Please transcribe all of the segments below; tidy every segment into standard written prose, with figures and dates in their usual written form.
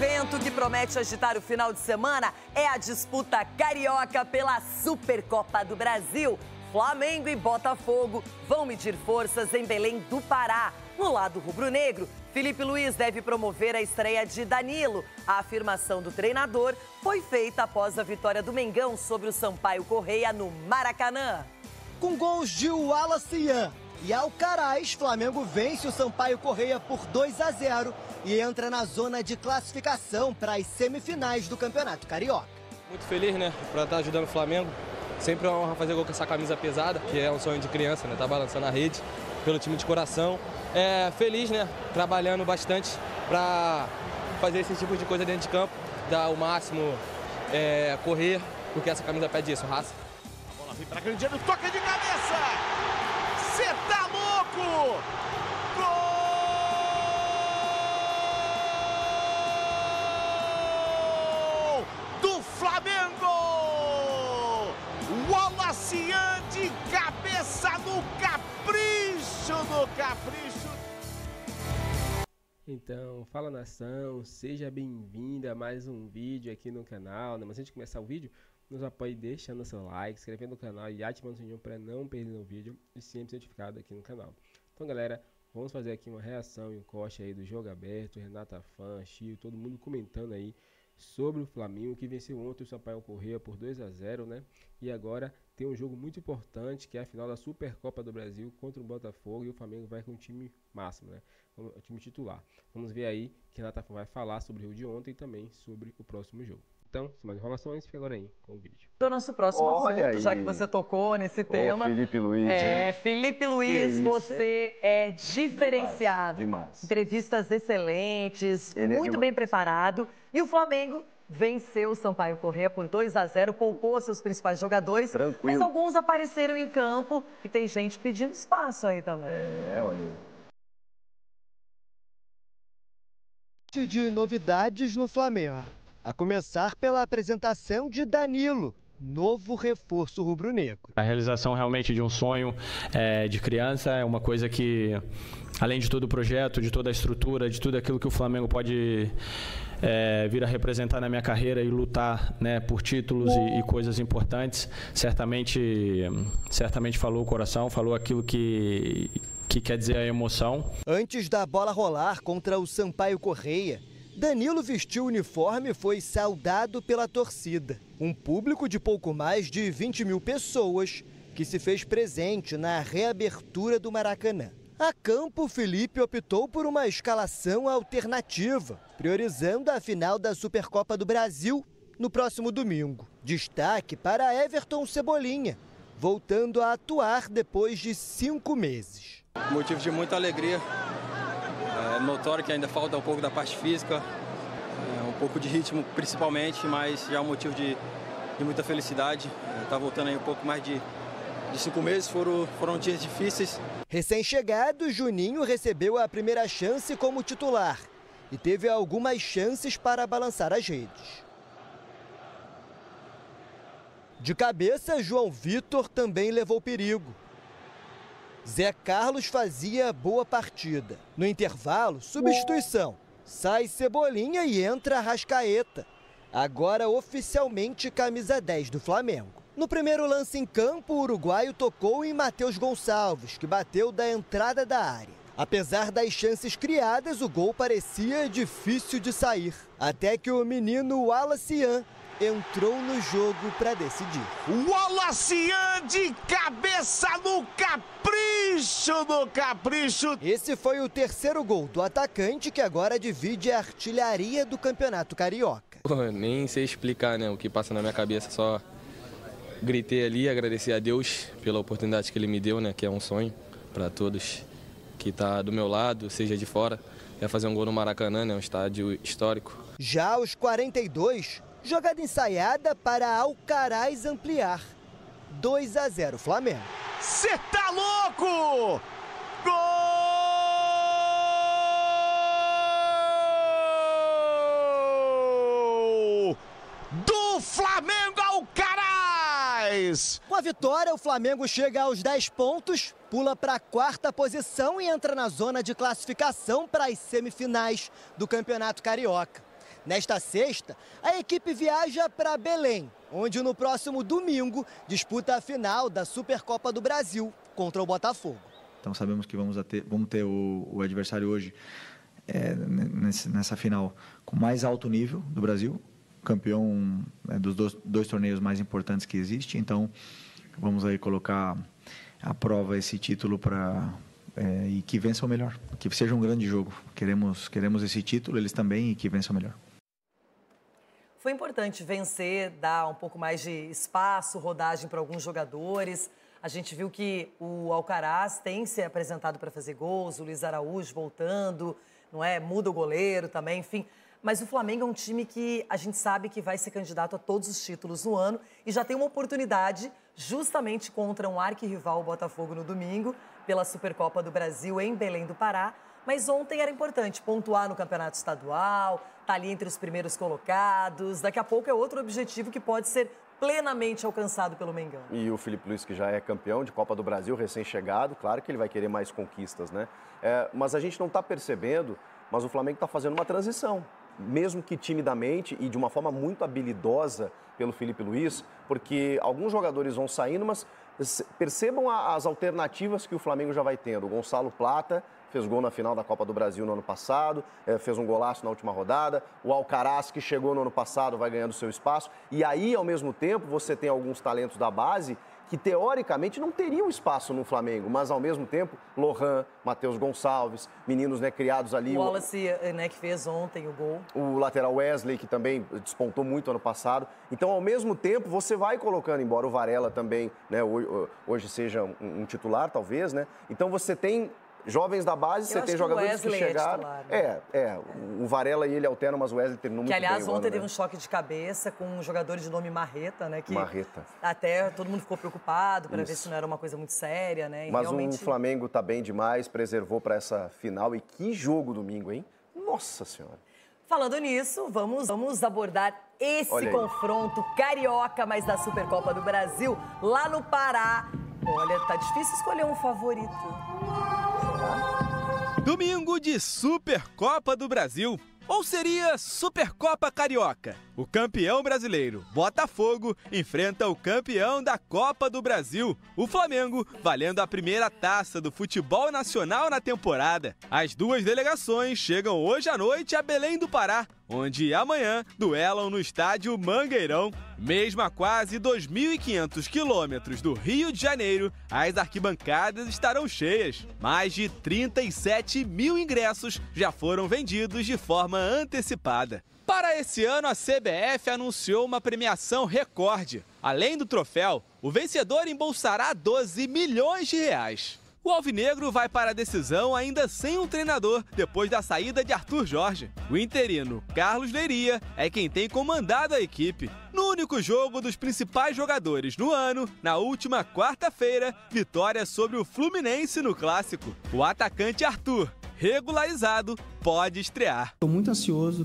evento que promete agitar o final de semana é a disputa carioca pela Supercopa do Brasil. Flamengo e Botafogo vão medir forças em Belém do Pará. No lado rubro-negro, Felipe Luiz deve promover a estreia de Danilo. A afirmação do treinador foi feita após a vitória do Mengão sobre o Sampaio Corrêa no Maracanã. Com gols de Wallace e Alcaraz, Flamengo vence o Sampaio Corrêa por 2-0 e entra na zona de classificação para as semifinais do Campeonato Carioca. Muito feliz, né, para estar ajudando o Flamengo. Sempre é uma honra fazer gol com essa camisa pesada, que é um sonho de criança, né, tá balançando a rede pelo time de coração. Feliz, né, trabalhando bastante para fazer esse tipo de coisa dentro de campo, dar o máximo, correr, porque essa camisa pede isso, raça. A bola vem para Grandiano, toca de cabeça! Você tá louco! Gol do Flamengo! Wallace de cabeça no capricho do capricho. Então, fala nação, seja bem-vinda a mais um vídeo aqui no canal, né? Mas antes de começar o vídeo, nos apoie deixando seu like, se inscrevendo no canal e ativando o sininho para não perder o vídeo e sempre ser notificado aqui no canal. Então, galera, vamos fazer aqui uma reação e um corte aí do jogo aberto, Renata Fã, Chio, todo mundo comentando aí sobre o Flamengo, que venceu ontem o Sampaio Corrêa por 2-0, né? E agora tem um jogo muito importante, que é a final da Supercopa do Brasil contra o Botafogo, e o Flamengo vai com o time máximo, né? O time titular. Vamos ver aí que a Renata vai falar sobre o jogo de ontem e também sobre o próximo jogo. Então, sem mais enrolações, fica agora aí com o vídeo. Do nosso próximo assunto, já que você tocou nesse tema. Felipe Luiz. Felipe Luiz, você é diferenciado. Demais. Entrevistas excelentes, Ele é muito bem preparado. E o Flamengo venceu o Sampaio Corrêa por 2-0, poupou seus principais jogadores. Tranquilo. Mas alguns apareceram em campo e tem gente pedindo espaço aí também. Olha. De novidades no Flamengo. A começar pela apresentação de Danilo, novo reforço rubro-negro. A realização realmente de um sonho de criança é uma coisa que, além de todo o projeto, de toda a estrutura, de tudo aquilo que o Flamengo pode vir a representar na minha carreira e lutar, né, por títulos e coisas importantes, certamente falou o coração, falou aquilo que quer dizer a emoção. Antes da bola rolar contra o Sampaio Corrêa, Danilo vestiu o uniforme e foi saudado pela torcida. Um público de pouco mais de 20 mil pessoas que se fez presente na reabertura do Maracanã. A campo, Felipe optou por uma escalação alternativa, priorizando a final da Supercopa do Brasil no próximo domingo. Destaque para Everton Cebolinha, voltando a atuar depois de 5 meses. Motivo de muita alegria. É notório que ainda falta um pouco da parte física, um pouco de ritmo principalmente, mas já é um motivo de muita felicidade. Tá voltando aí um pouco mais de 5 meses, foram dias difíceis. Recém-chegado, Juninho recebeu a primeira chance como titular e teve algumas chances para balançar as redes. De cabeça, João Vitor também levou perigo. Zé Carlos fazia boa partida. No intervalo, substituição. Sai Cebolinha e entra Arrascaeta. Agora oficialmente camisa 10 do Flamengo. No primeiro lance em campo, o uruguaio tocou em Matheus Gonçalves, que bateu da entrada da área. Apesar das chances criadas, o gol parecia difícil de sair. Até que o menino Wallace entrou no jogo para decidir. Wallace de cabeça no capricho do capricho. Esse foi o terceiro gol do atacante, que agora divide a artilharia do Campeonato Carioca. Nem sei explicar, né, o que passa na minha cabeça, só gritei ali, agradecer a Deus pela oportunidade que ele me deu, né, que é um sonho para todos que tá do meu lado, seja de fora. É fazer um gol no Maracanã, né, um estádio histórico. Já aos 42, jogada ensaiada para Alcaraz ampliar. 2-0 Flamengo. Cê tá louco! Gol do Flamengo, Alcaraz! Com a vitória, o Flamengo chega aos 10 pontos, pula para a 4ª posição e entra na zona de classificação para as semifinais do Campeonato Carioca. Nesta sexta, a equipe viaja para Belém, onde no próximo domingo disputa a final da Supercopa do Brasil contra o Botafogo. Então sabemos que vamos ter o adversário hoje nessa final com mais alto nível do Brasil, campeão dos dois torneios mais importantes que existe. Então vamos aí colocar à prova esse título e que vença o melhor, que seja um grande jogo. Queremos esse título, eles também, e que vença o melhor. Foi importante vencer, dar um pouco mais de espaço, rodagem para alguns jogadores. A gente viu que o Alcaraz tem se apresentado para fazer gols, o Luiz Araújo voltando, não é? Muda o goleiro também, enfim. Mas o Flamengo é um time que a gente sabe que vai ser candidato a todos os títulos no ano e já tem uma oportunidade justamente contra um arquirrival, o Botafogo, no domingo, pela Supercopa do Brasil em Belém do Pará. Mas ontem era importante pontuar no campeonato estadual, tá ali entre os primeiros colocados. Daqui a pouco é outro objetivo que pode ser plenamente alcançado pelo Mengão. E o Filipe Luís, que já é campeão de Copa do Brasil, recém-chegado, claro que ele vai querer mais conquistas, né? Mas a gente não está percebendo, mas o Flamengo está fazendo uma transição, mesmo que timidamente e de uma forma muito habilidosa pelo Filipe Luís, porque alguns jogadores vão saindo, mas percebam as alternativas que o Flamengo já vai tendo. O Gonçalo Plata fez gol na final da Copa do Brasil no ano passado, fez um golaço na última rodada. O Alcaraz, que chegou no ano passado, vai ganhando seu espaço. E aí, ao mesmo tempo, você tem alguns talentos da base que, teoricamente, não teriam espaço no Flamengo, mas, ao mesmo tempo, Lohan, Matheus Gonçalves, meninos, né, criados ali. O Wallace, né, que fez ontem o gol. O lateral Wesley, que também despontou muito ano passado. Então, ao mesmo tempo, você vai colocando, embora o Varela também, né, hoje seja um titular, talvez, né? Então, você tem jovens da base, você tem jogadores que chegaram. O Varela e ele alternam, mas o Wesley terminou muito bem. Que, aliás, ontem teve um choque de cabeça com um jogador de nome Marreta, né? Que Marreta. Até todo mundo ficou preocupado para ver se não era uma coisa muito séria, né? E mas realmente... o Flamengo tá bem demais, preservou para essa final. E que jogo domingo, hein? Nossa Senhora! Falando nisso, vamos abordar esse confronto carioca, mas da Supercopa do Brasil, lá no Pará. Olha, tá difícil escolher um favorito. Domingo de Supercopa do Brasil, ou seria Supercopa Carioca. O campeão brasileiro, Botafogo, enfrenta o campeão da Copa do Brasil, o Flamengo, valendo a primeira taça do futebol nacional na temporada. As duas delegações chegam hoje à noite a Belém do Pará, onde amanhã duelam no estádio Mangueirão. Mesmo a quase 2.500 quilômetros do Rio de Janeiro, as arquibancadas estarão cheias. Mais de 37 mil ingressos já foram vendidos de forma antecipada. Para esse ano, a CBF anunciou uma premiação recorde. Além do troféu, o vencedor embolsará 12 milhões de reais. O alvinegro vai para a decisão ainda sem um treinador, depois da saída de Arthur Jorge. O interino, Carlos Leiria, é quem tem comandado a equipe. No único jogo dos principais jogadores no ano, na última quarta-feira, vitória sobre o Fluminense no Clássico. O atacante Arthur, regularizado, pode estrear. Tô muito ansioso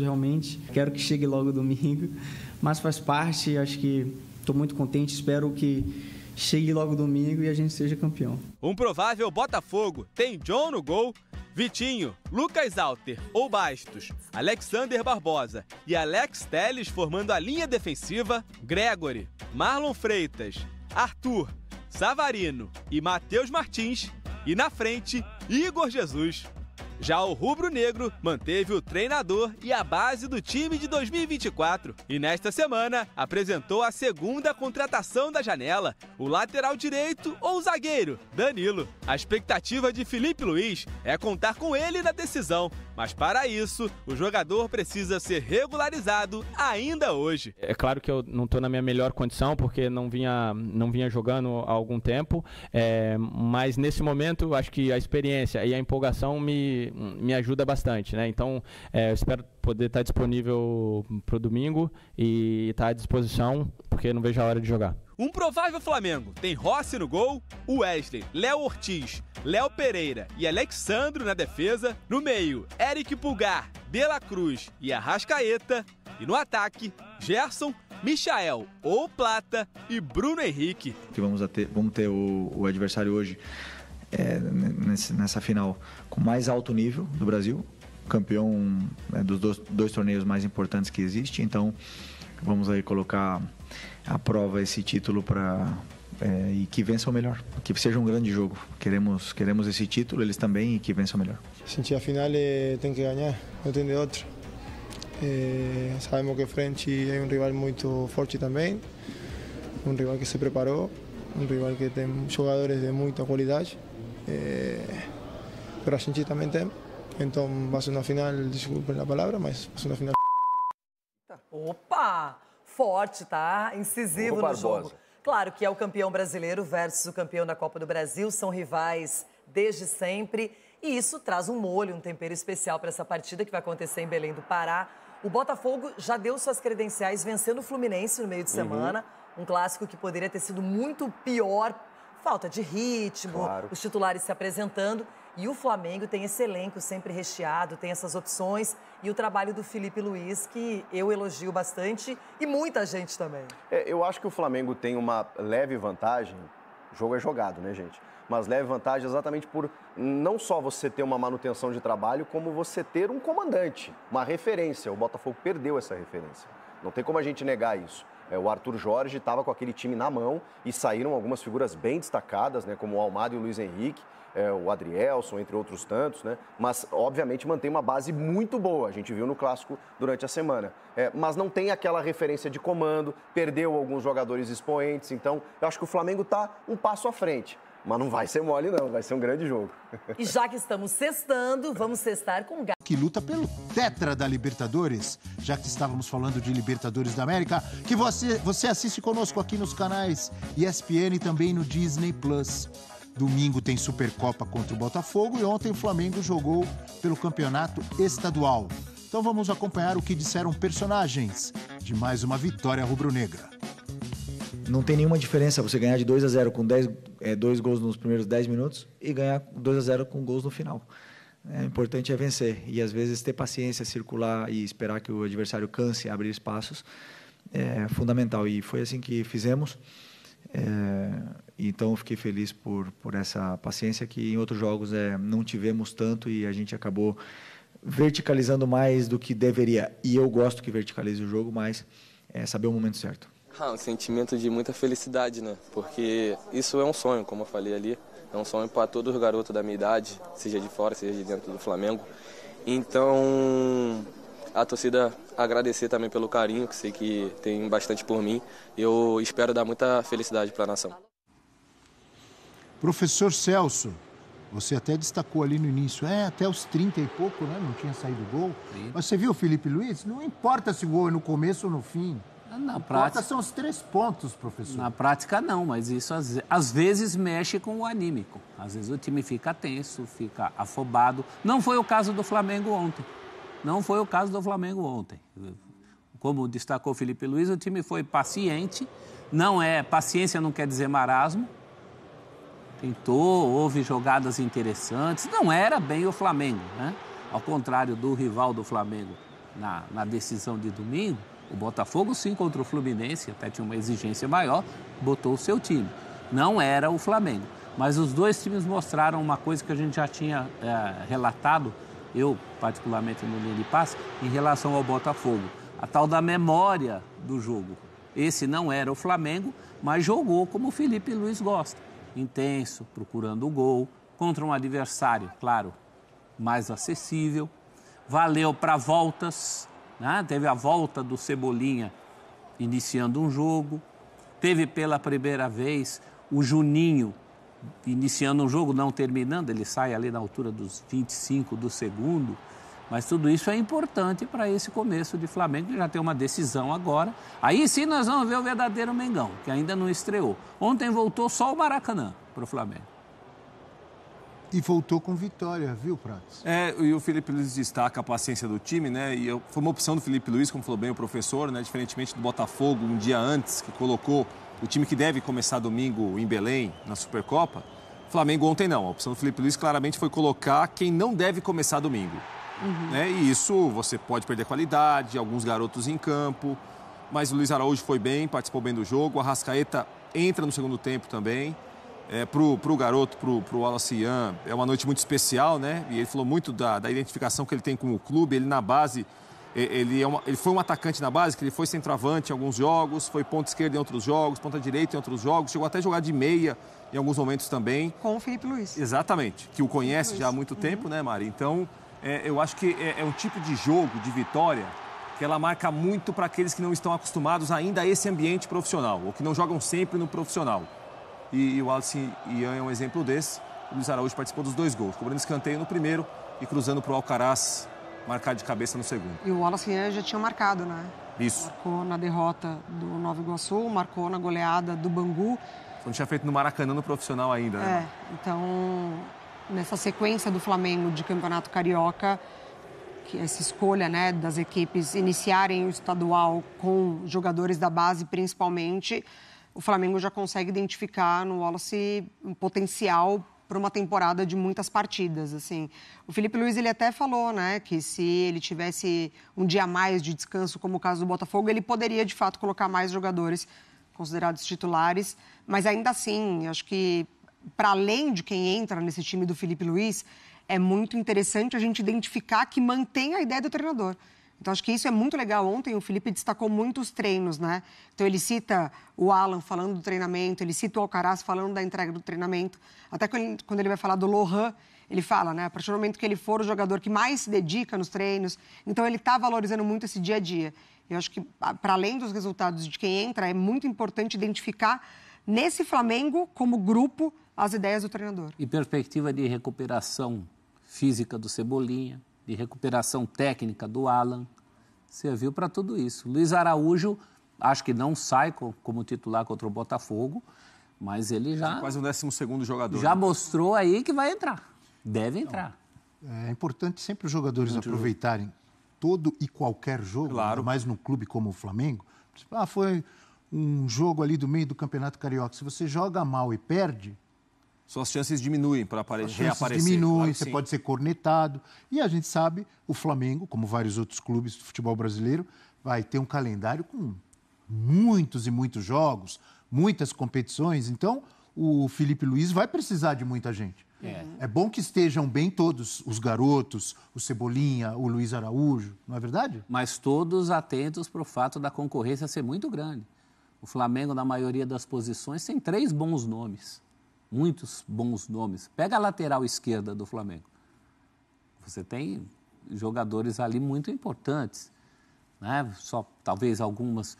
realmente. Quero que chegue logo domingo, mas faz parte, acho que tô muito contente, espero que chegue logo domingo e a gente seja campeão. Um provável Botafogo tem John no gol, Vitinho, Lucas Alter ou Bastos, Alexander Barbosa e Alex Telles formando a linha defensiva, Gregory, Marlon Freitas, Arthur, Savarino e Matheus Martins, e na frente, Igor Jesus. Já o rubro-negro manteve o treinador e a base do time de 2024 e nesta semana apresentou a segunda contratação da janela, o lateral direito ou zagueiro, Danilo. A expectativa de Filipe Luís é contar com ele na decisão, mas para isso o jogador precisa ser regularizado ainda hoje. É claro que eu não estou na minha melhor condição porque não vinha jogando há algum tempo, mas nesse momento acho que a experiência e a empolgação me ajuda bastante, né? Então, eu espero poder estar disponível para o domingo e estar à disposição, porque não vejo a hora de jogar. Um provável Flamengo tem Rossi no gol, Wesley, Léo Ortiz, Léo Pereira e Alexandro na defesa. No meio, Eric Pulgar, De La Cruz e Arrascaeta. E no ataque, Gerson, Michael ou Plata e Bruno Henrique. Que vamos ter o adversário hoje nessa final com mais alto nível do Brasil, campeão, né, dos dois torneios mais importantes que existem. Então, vamos aí colocar à prova esse título e que vença o melhor, que seja um grande jogo. Queremos esse título, eles também, e que vença o melhor. A gente, a final tem que ganhar, não tem de outro. Sabemos que frente é um rival muito forte também, um rival que se preparou, um rival que tem jogadores de muita qualidade, mas a gente também tem. Então vai ser uma final, desculpem a palavra, mas vai ser uma final. Opa! Forte, tá? Incisivo no jogo. Claro que é o campeão brasileiro versus o campeão da Copa do Brasil, são rivais desde sempre. E isso traz um molho, um tempero especial para essa partida que vai acontecer em Belém do Pará. O Botafogo já deu suas credenciais vencendo o Fluminense no meio de semana. Um clássico que poderia ter sido muito pior. Falta de ritmo, os titulares se apresentando. E o Flamengo tem esse elenco sempre recheado, tem essas opções. E o trabalho do Felipe Luiz, que eu elogio bastante, e muita gente também. Eu acho que o Flamengo tem uma leve vantagem. O jogo é jogado, né, gente? Mas leve vantagem exatamente por não só você ter uma manutenção de trabalho, como você ter um comandante, uma referência. O Botafogo perdeu essa referência. Não tem como a gente negar isso. O Arthur Jorge estava com aquele time na mão e saíram algumas figuras bem destacadas, né, como o Almada e o Luiz Henrique, o Adrielson, entre outros tantos, né? Mas, obviamente, mantém uma base muito boa. A gente viu no Clássico durante a semana. Mas não tem aquela referência de comando, perdeu alguns jogadores expoentes. Então, eu acho que o Flamengo está um passo à frente. Mas não vai ser mole, não. Vai ser um grande jogo. E já que estamos sextando, vamos sextar com o que luta pelo tetra da Libertadores, já que estávamos falando de Libertadores da América, que você assiste conosco aqui nos canais ESPN e também no Disney+. Domingo tem Supercopa contra o Botafogo e ontem o Flamengo jogou pelo campeonato estadual. Então vamos acompanhar o que disseram personagens de mais uma vitória rubro-negra. Não tem nenhuma diferença você ganhar de 2-0 com 2 gols nos primeiros 10 minutos e ganhar 2-0 com gols no final. O importante é vencer e, às vezes, ter paciência, circular e esperar que o adversário canse, abrir espaços, é fundamental. E foi assim que fizemos. Então, eu fiquei feliz por essa paciência que em outros jogos não tivemos tanto e a gente acabou verticalizando mais do que deveria. E eu gosto que verticalize o jogo, mas saber o momento certo. Um sentimento de muita felicidade, né? Porque isso é um sonho, como eu falei ali. É um sonho para todos os garotos da minha idade, seja de fora, seja de dentro do Flamengo. Então, a torcida agradecer também pelo carinho, que sei que tem bastante por mim. Eu espero dar muita felicidade para a nação. Professor Celso, você até destacou ali no início, até os 30 e pouco, né? Não tinha saído gol. Sim. Mas você viu o Felipe Luiz? Não importa se o gol é no começo ou no fim. Na prática são os 3 pontos, professor. Na prática não, mas isso às vezes mexe com o anímico. Às vezes o time fica tenso, fica afobado. Não foi o caso do Flamengo ontem. Como destacou o Felipe Luiz, o time foi paciente. Paciência não quer dizer marasmo. Tentou, houve jogadas interessantes. Não era bem o Flamengo, né? Ao contrário do rival do Flamengo na decisão de domingo, o Botafogo, sim, contra o Fluminense, até tinha uma exigência maior, botou o seu time. Não era o Flamengo. Mas os dois times mostraram uma coisa que a gente já tinha relatado, eu, particularmente no linha de passe, em relação ao Botafogo. A tal da memória do jogo. Esse não era o Flamengo, mas jogou como o Felipe Luiz gosta. Intenso, procurando o gol, contra um adversário, claro, mais acessível. Valeu para voltas. Teve a volta do Cebolinha iniciando um jogo. Teve pela primeira vez o Juninho iniciando um jogo, não terminando. Ele sai ali na altura dos 25 do segundo. Mas tudo isso é importante para esse começo de Flamengo, que já tem uma decisão agora. Aí sim nós vamos ver o verdadeiro Mengão, que ainda não estreou. Ontem voltou só o Maracanã para o Flamengo. E voltou com vitória, viu, Pratos? E o Felipe Luiz destaca a paciência do time, né? Foi uma opção do Felipe Luiz, como falou bem o professor, né? Diferentemente do Botafogo, um dia antes, que colocou o time que deve começar domingo em Belém, na Supercopa. Flamengo ontem não. A opção do Felipe Luiz claramente foi colocar quem não deve começar domingo. Né? E isso você pode perder qualidade, alguns garotos em campo. Mas o Luiz Araújo foi bem, participou bem do jogo. O Arrascaeta entra no segundo tempo também. Pro garoto, pro Wallace Ian, é uma noite muito especial, né? E ele falou muito da identificação que ele tem com o clube. Ele na base, ele foi um atacante na base, que ele foi centroavante em alguns jogos, foi ponta esquerda em outros jogos, ponta direita em outros jogos, chegou até a jogar de meia em alguns momentos também. Com o Felipe Luiz. Exatamente, que o conhece já há muito tempo, né, Mari? Então, eu acho que é um tipo de jogo, de vitória, que ela marca muito para aqueles que não estão acostumados ainda a esse ambiente profissional, ou que não jogam sempre no profissional. E o Wallace Ian é um exemplo desse. O Luiz Araújo participou dos 2 gols, cobrando escanteio no primeiro e cruzando para o Alcaraz marcar de cabeça no segundo. E o Wallace Ian já tinha marcado, né? Isso. Marcou na derrota do Nova Iguaçu, marcou na goleada do Bangu. Não tinha feito no Maracanã no profissional ainda, né? Então, nessa sequência do Flamengo de Campeonato Carioca, que essa escolha, né, das equipes iniciarem o estadual com jogadores da base, principalmente, o Flamengo já consegue identificar no Wallace um potencial para uma temporada de muitas partidas, assim. O Felipe Luiz, ele até falou, né, que se ele tivesse um dia a mais de descanso, como o caso do Botafogo, ele poderia, de fato, colocar mais jogadores considerados titulares, mas ainda assim, acho que, para além de quem entra nesse time do Felipe Luiz, é muito interessante a gente identificar que mantém a ideia do treinador. Então, acho que isso é muito legal. Ontem o Felipe destacou muito os treinos, né? Então, ele cita o Alan falando do treinamento, ele cita o Alcaraz falando da entrega do treinamento. Até quando ele vai falar do Lohan, ele fala, né? A partir do momento que ele for o jogador que mais se dedica nos treinos, então ele está valorizando muito esse dia a dia. Eu acho que, para além dos resultados de quem entra, é muito importante identificar nesse Flamengo, como grupo, as ideias do treinador. E perspectiva de recuperação física do Cebolinha, de recuperação técnica do Alan, serviu para tudo isso. Luiz Araújo, acho que não sai como titular contra o Botafogo, mas ele já... Quase o 12º jogador. Já mostrou aí que vai entrar. Deve entrar. É importante sempre os jogadores aproveitarem todo e qualquer jogo, claro, mais num clube como o Flamengo. Foi um jogo ali do meio do Campeonato Carioca. Se você joga mal e perde... Suas chances diminuem para reaparecer. Diminuem, claro, você pode ser cornetado. E a gente sabe, o Flamengo, como vários outros clubes do futebol brasileiro, vai ter um calendário com muitos e muitos jogos, muitas competições. Então, o Felipe Luiz vai precisar de muita gente. É bom que estejam bem todos, os garotos, o Cebolinha, o Luiz Araújo, não é verdade? Mas todos atentos para o fato da concorrência ser muito grande. O Flamengo, na maioria das posições, tem 3 bons nomes. Muitos bons nomes. Pega a lateral esquerda do Flamengo. Você tem jogadores ali muito importantes, né? Só talvez algumas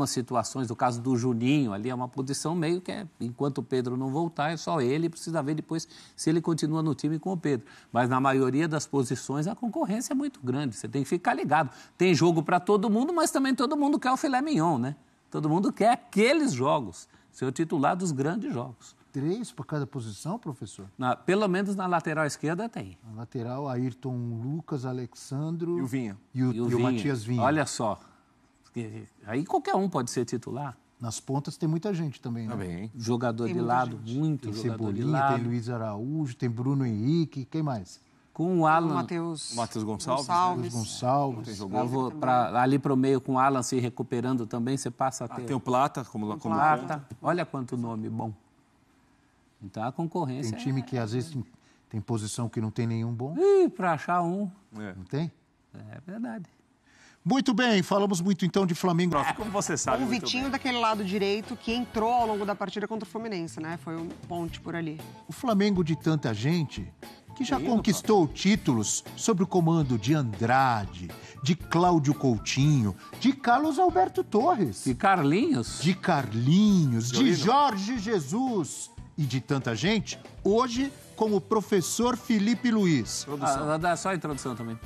situações, do caso do Juninho, ali é uma posição meio que enquanto o Pedro não voltar, é só ele, precisa ver depois se ele continua no time com o Pedro. Mas na maioria das posições a concorrência é muito grande, você tem que ficar ligado. Tem jogo para todo mundo, mas também todo mundo quer o filé mignon, né? Todo mundo quer aqueles jogos. Ser o titular dos grandes jogos. 3 para cada posição, professor? Pelo menos na lateral esquerda tem. Na lateral, Ayrton Lucas, Alexandro... E o Vinha. E o Matias Vinha. Olha só. Aí qualquer um pode ser titular. Nas pontas tem muita gente também, né? Também. Jogador de lado, muito tem jogador Cebolinha, de lado. tem Luiz Araújo, tem Bruno Henrique, quem mais? Com o Alan... O Matheus Gonçalves. Ali para o meio, com o Alan se recuperando também, você passa a ter... Tem o Plata, como Plata. Olha quanto nome bom. Então a concorrência... Tem time que às vezes tem posição que não tem nenhum bom. Para achar um. Não tem? É verdade. Muito bem, falamos muito então de Flamengo. Como você sabe o Vitinho daquele lado direito que entrou ao longo da partida contra o Fluminense, né? Foi um ponte por ali. O Flamengo de tanta gente... que já conquistou títulos sob o comando de Andrade, de Cláudio Coutinho, de Carlos Alberto Torres. De Carlinhos. De Carlinhos, de Jorge Jesus e de tanta gente, hoje com o professor Felipe Luiz. Dá só a introdução também.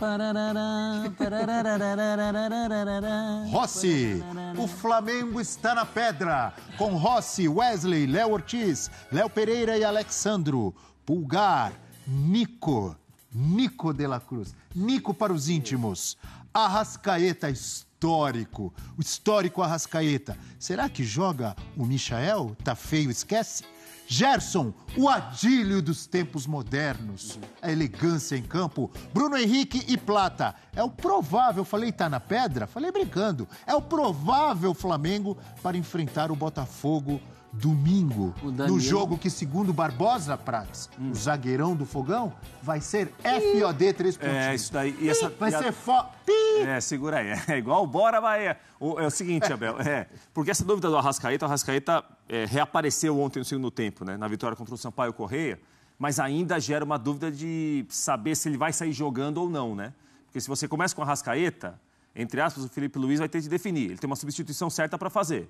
Rossi, o Flamengo está na pedra, com Rossi, Wesley, Léo Ortiz, Léo Pereira e Alexandro, Pulgar, Nico de la Cruz, Nico para os íntimos, Arrascaeta histórico, o histórico Arrascaeta. Será que joga o Michael? Tá feio, esquece? Gerson, o Adílio dos tempos modernos, a elegância em campo, Bruno Henrique e Plata. É o provável, falei tá na pedra? Falei brincando. É o provável Flamengo para enfrentar o Botafogo domingo, no jogo que, segundo Barbosa Prats, o zagueirão do Fogão, vai ser FOD 3 pontos. É, isso daí. Vai ser segura aí. É igual bora, Bahia. É o seguinte, Abel, porque essa dúvida do Arrascaeta, reapareceu ontem no segundo tempo, né, na vitória contra o Sampaio Corrêa, mas ainda gera uma dúvida de saber se ele vai sair jogando ou não, né? Porque se você começa com o Arrascaeta, entre aspas, o Felipe Luiz vai ter que definir. Ele tem uma substituição certa para fazer.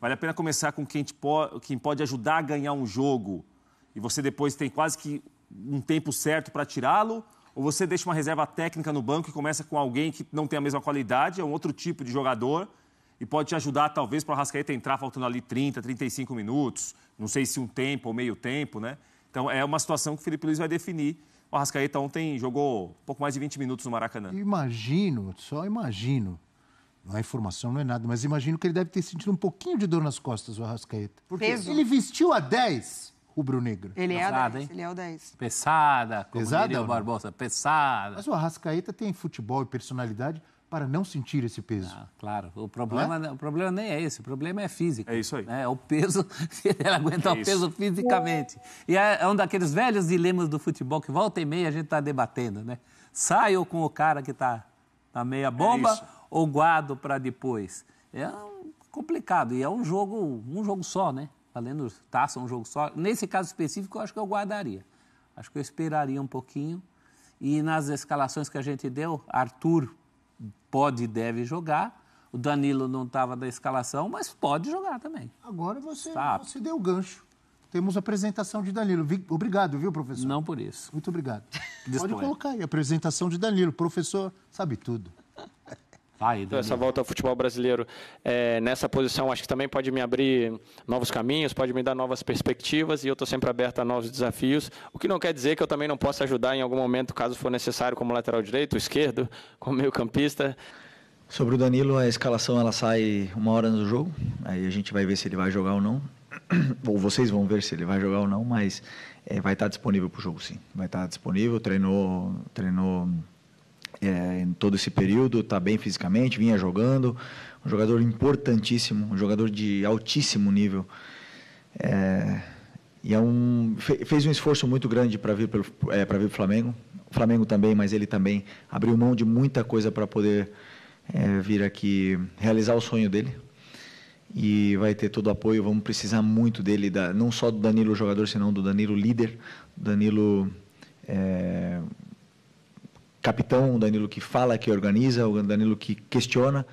Vale a pena começar com quem pode ajudar a ganhar um jogo e você depois tem quase que um tempo certo para tirá-lo? Ou você deixa uma reserva técnica no banco e começa com alguém que não tem a mesma qualidade, é um outro tipo de jogador e pode te ajudar, talvez, para o Arrascaeta entrar faltando ali 30, 35 minutos, não sei se um tempo ou meio tempo, né? Então, é uma situação que o Felipe Luiz vai definir. O Arrascaeta ontem jogou um pouco mais de 20 minutos no Maracanã. Só imagino. Não é informação, não é nada, mas imagino que ele deve ter sentido um pouquinho de dor nas costas, o Arrascaeta. Porque ele vestiu a 10, rubro-negro. Ele é a 10, ele é o 10. Pesada, como diria o Barbosa, pesada. Mas o Arrascaeta tem futebol e personalidade para não sentir esse peso. Claro, o problema nem é esse, o problema é físico. É isso aí. É o peso, ele aguenta o peso fisicamente. E é um daqueles velhos dilemas do futebol que volta e meia a gente está debatendo, né? Saio com o cara que está na meia bomba ou guardo para depois? É complicado e é um jogo só, né? Valendo taça, um jogo só. Nesse caso específico, eu acho que eu guardaria. Acho que eu esperaria um pouquinho. E nas escalações que a gente deu, Arthur pode e deve jogar. O Danilo não estava da escalação, mas pode jogar também. Agora você deu o gancho. Temos a apresentação de Danilo. Obrigado, viu, professor? Não por isso. Muito obrigado. Pode colocar aí a apresentação de Danilo. Professor sabe tudo. Essa volta ao futebol brasileiro nessa posição acho que também pode me abrir novos caminhos, pode me dar novas perspectivas e eu estou sempre aberto a novos desafios, o que não quer dizer que eu também não possa ajudar em algum momento, caso for necessário, como lateral direito, esquerdo, como meio-campista. Sobre o Danilo, a escalação ela sai 1 hora no jogo, aí a gente vai ver se ele vai jogar ou não, ou vocês vão ver se ele vai jogar ou não, mas vai estar disponível para o jogo sim, vai estar disponível, treinou em todo esse período, está bem fisicamente, vinha jogando, um jogador importantíssimo, um jogador de altíssimo nível. Fez um esforço muito grande para vir para o Flamengo. O Flamengo também, mas ele também abriu mão de muita coisa para poder vir aqui realizar o sonho dele. E vai ter todo o apoio, vamos precisar muito dele, não só do Danilo jogador, senão do Danilo líder, Danilo capitão, o Danilo que fala, que organiza, o Danilo que questiona.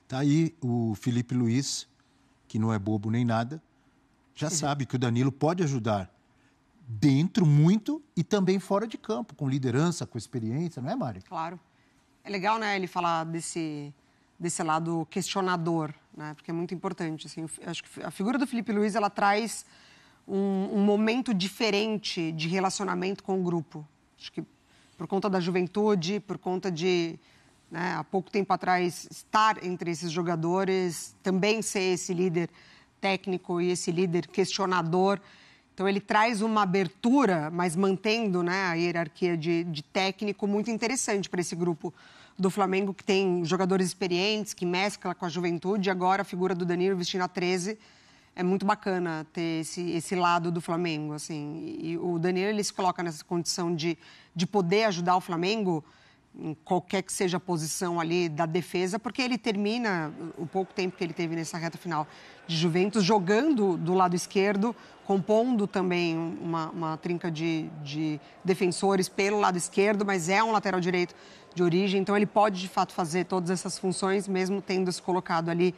Tá aí o Felipe Luiz, que não é bobo nem nada, já sabe que o Danilo pode ajudar dentro muito e também fora de campo, com liderança, com experiência, não é, Mari? Claro. É legal, né, ele falar desse lado questionador, né, porque é muito importante. Assim, acho que a figura do Felipe Luiz, ela traz um momento diferente de relacionamento com o grupo. Acho que por conta da juventude, por conta de, né, há pouco tempo atrás, estar entre esses jogadores, também ser esse líder técnico e esse líder questionador. Então, ele traz uma abertura, mas mantendo, né, a hierarquia de técnico muito interessante para esse grupo do Flamengo, que tem jogadores experientes, que mescla com a juventude. E agora, a figura do Danilo vestindo a 13... É muito bacana ter esse lado do Flamengo, assim. E o Danilo, ele se coloca nessa condição de poder ajudar o Flamengo em qualquer que seja a posição ali da defesa, porque ele termina o pouco tempo que ele teve nessa reta final de Juventus, jogando do lado esquerdo, compondo também uma trinca de defensores pelo lado esquerdo, mas é um lateral direito de origem, então ele pode, de fato, fazer todas essas funções, mesmo tendo se colocado ali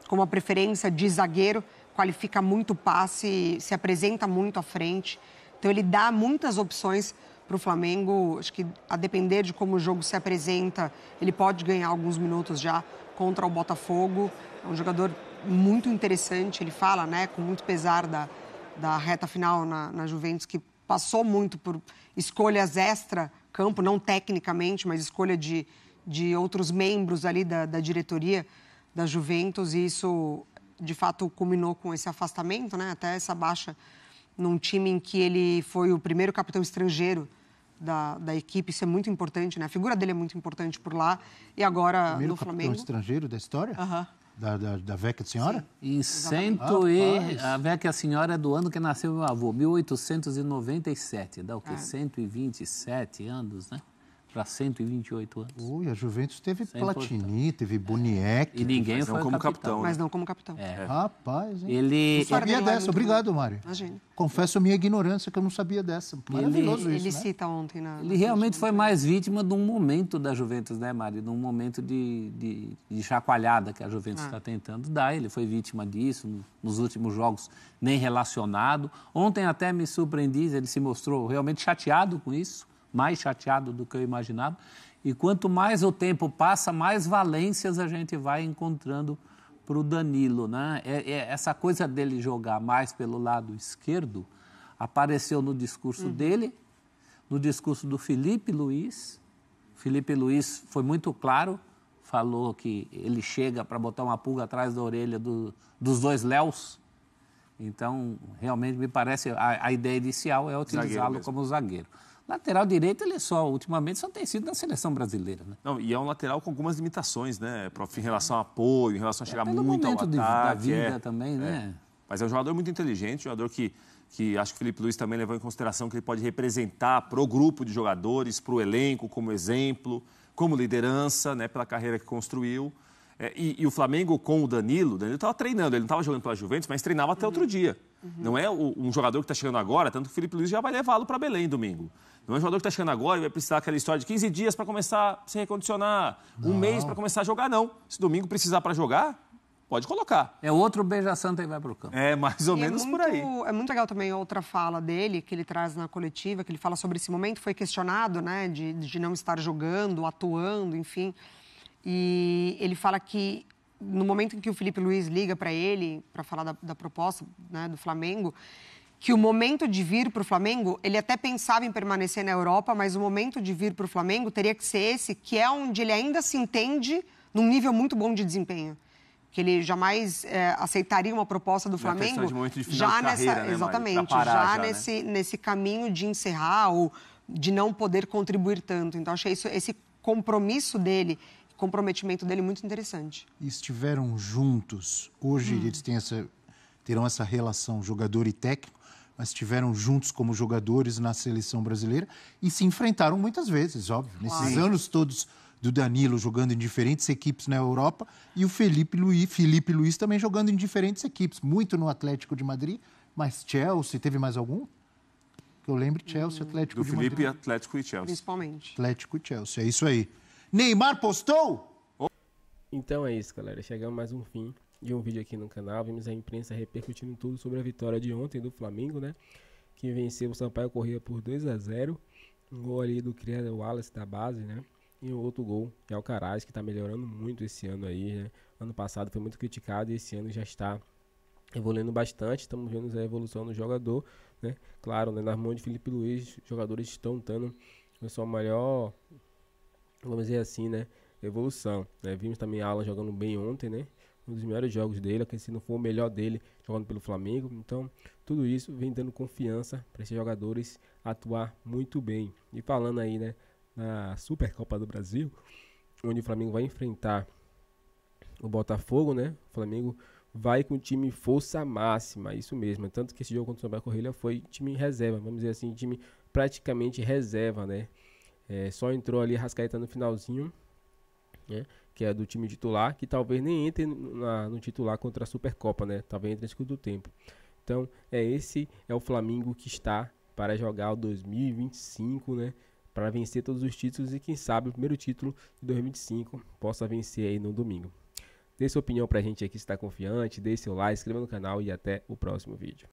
com uma preferência de zagueiro, qualifica muito o passe, se apresenta muito à frente. Então, ele dá muitas opções para o Flamengo. Acho que, a depender de como o jogo se apresenta, ele pode ganhar alguns minutos já contra o Botafogo. É um jogador muito interessante. Ele fala, né, com muito pesar da reta final na Juventus, que passou muito por escolhas extra-campo, não tecnicamente, mas escolha de outros membros ali da diretoria da Juventus. E isso, de fato, culminou com esse afastamento, né? Até essa baixa num time em que ele foi o primeiro capitão estrangeiro da equipe. Isso é muito importante, né? A figura dele é muito importante por lá. E agora, no Flamengo... Primeiro capitão estrangeiro da história? Da Vecchia Senhora? E a Vecchia Senhora é do ano que nasceu meu avô, 1897. Dá o quê? 127 anos, né? Para 128 anos. Ui, a Juventus teve Platini, teve Boniek. E ninguém foi como capitão. capitão. Mas não como capitão. Rapaz, hein? Ele... Não sabia dessa. Obrigado, Mário. Imagina. Confesso a minha ignorância que eu não sabia dessa. Maravilhoso isso, Ele né? cita ontem Ele realmente foi mais vítima de um momento da Juventus, né, Mário? De um momento de chacoalhada que a Juventus está tentando dar. Ele foi vítima disso nos últimos jogos, nem relacionado. Ontem até me surpreendi, ele se mostrou realmente chateado com isso, mais chateado do que eu imaginava. E quanto mais o tempo passa, mais valências a gente vai encontrando para o Danilo, né? Essa coisa dele jogar mais pelo lado esquerdo apareceu no discurso dele, no discurso do Felipe Luiz. Felipe Luiz foi muito claro, falou que ele chega para botar uma pulga atrás da orelha dos dois Léus. Então, realmente, me parece, a ideia inicial é utilizá-lo como zagueiro. Lateral direito, ultimamente, só tem sido na seleção brasileira, né? Não, e é um lateral com algumas limitações, né, prof, em relação a apoio, em relação a chegar pelo muito ao momento ataque. da vida também, né? Mas é um jogador muito inteligente, um jogador que acho que o Felipe Luiz também levou em consideração que ele pode representar para o grupo de jogadores, para o elenco, como exemplo, como liderança, né, pela carreira que construiu. E o Flamengo com o Danilo estava treinando, ele não estava jogando pela Juventus, mas treinava até outro dia. Não é um jogador que está chegando agora, tanto que o Felipe Luiz já vai levá-lo para Belém domingo. Não é um jogador que está chegando agora e vai precisar daquela história de 15 dias para começar a se recondicionar, um mês para começar a jogar, não. Se domingo precisar para jogar, pode colocar. É outro beija-santa e vai para o campo. É mais ou menos por aí. É muito legal também outra fala dele, que ele traz na coletiva, que ele fala sobre esse momento, foi questionado, né, de não estar jogando, atuando, enfim. E ele fala que no momento em que o Felipe Luiz liga para ele, para falar da proposta, né, do Flamengo, que o momento de vir para o Flamengo, ele até pensava em permanecer na Europa, mas o momento de vir para o Flamengo teria que ser esse, que é onde ele ainda se entende num nível muito bom de desempenho. Que ele jamais aceitaria uma proposta do Flamengo já nessa, carreira, né, exatamente, já nesse caminho de encerrar ou de não poder contribuir tanto. Então, achei esse compromisso dele, comprometimento dele muito interessante. E estiveram juntos. Hoje eles terão essa relação jogador e técnico, mas estiveram juntos como jogadores na seleção brasileira e se enfrentaram muitas vezes, óbvio. Nesses anos todos do Danilo jogando em diferentes equipes na Europa e o Felipe Luiz também jogando em diferentes equipes, muito no Atlético de Madrid, mas Chelsea, teve mais algum? Que eu lembro, Chelsea, Atlético de Madrid. Do Felipe, Atlético e Chelsea. Principalmente. Atlético e Chelsea, é isso aí. Neymar postou? Então é isso, galera. Chegamos mais um fim de um vídeo aqui no canal. Vimos a imprensa repercutindo tudo sobre a vitória de ontem do Flamengo, né? Que venceu o Sampaio Corrêa por 2-0. Um gol ali do criador Wallace da base, né? E o outro gol, que é o Alcaraz, que está melhorando muito esse ano aí, né? Ano passado foi muito criticado e esse ano já está evoluindo bastante. Estamos vendo a evolução do jogador, né? Claro, né? Nas mãos de Felipe Luiz, os jogadores estão dando a sua maior, vamos dizer assim, né? Evolução, né? Vimos também Alan jogando bem ontem, né? Um dos melhores jogos dele, que se não for o melhor dele jogando pelo Flamengo. Então, tudo isso vem dando confiança para esses jogadores atuar muito bem. E falando aí, né, na Supercopa do Brasil, onde o Flamengo vai enfrentar o Botafogo, né? O Flamengo vai com o time força máxima, isso mesmo. Tanto que esse jogo contra o Sampaio Corrêa foi time reserva, vamos dizer assim, time praticamente reserva, né? Só entrou ali Arrascaeta no finalzinho, né? Que é do time titular, que talvez nem entre no titular contra a Supercopa, né? Talvez entre no segundo tempo. Então, esse é o Flamengo que está para jogar o 2025, né? Para vencer todos os títulos e quem sabe o primeiro título de 2025 possa vencer aí no domingo. Dê sua opinião pra gente aqui se está confiante, dê seu like, inscreva no canal e até o próximo vídeo.